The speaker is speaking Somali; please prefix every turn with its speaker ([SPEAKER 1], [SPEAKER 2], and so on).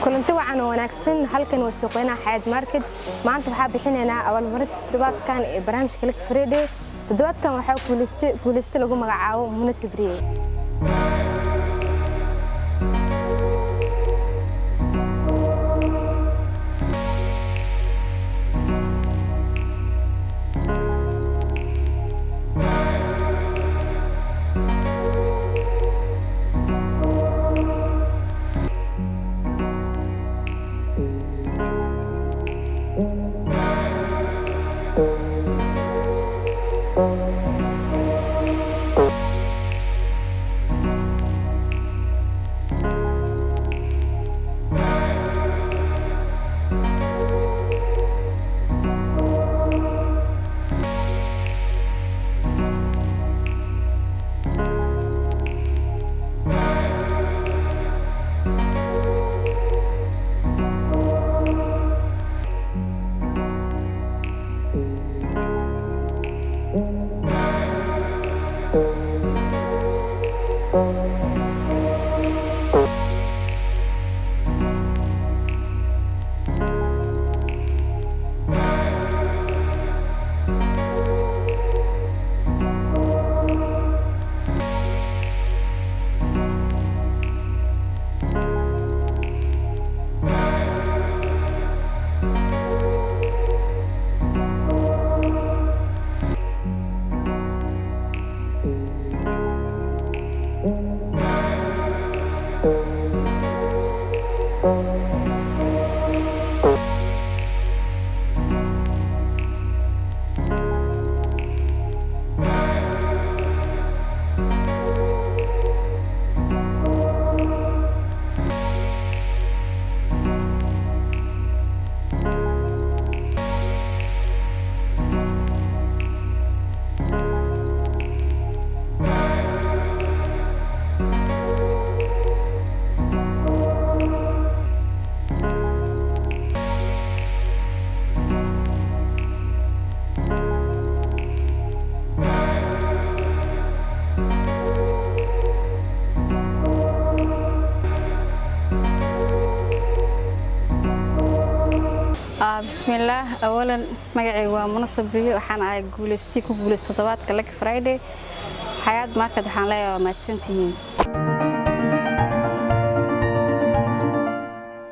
[SPEAKER 1] kulanti wacan oo wanaagsan halkan waa suuqyada Xayaat Market maanta waxa bixinaynaa abaalmarinta toddobaadkan ee barnaamijka Lucky Friday toddobaadkan waxa guuleystay lagu magacaabo Muna Sabriye
[SPEAKER 2] بسم الله أولاً مجاعي ومنى صبرية وحنا جولستي كجولست تبعت كلك فرايدي حياة ماركت حنلاقي ما تسنتين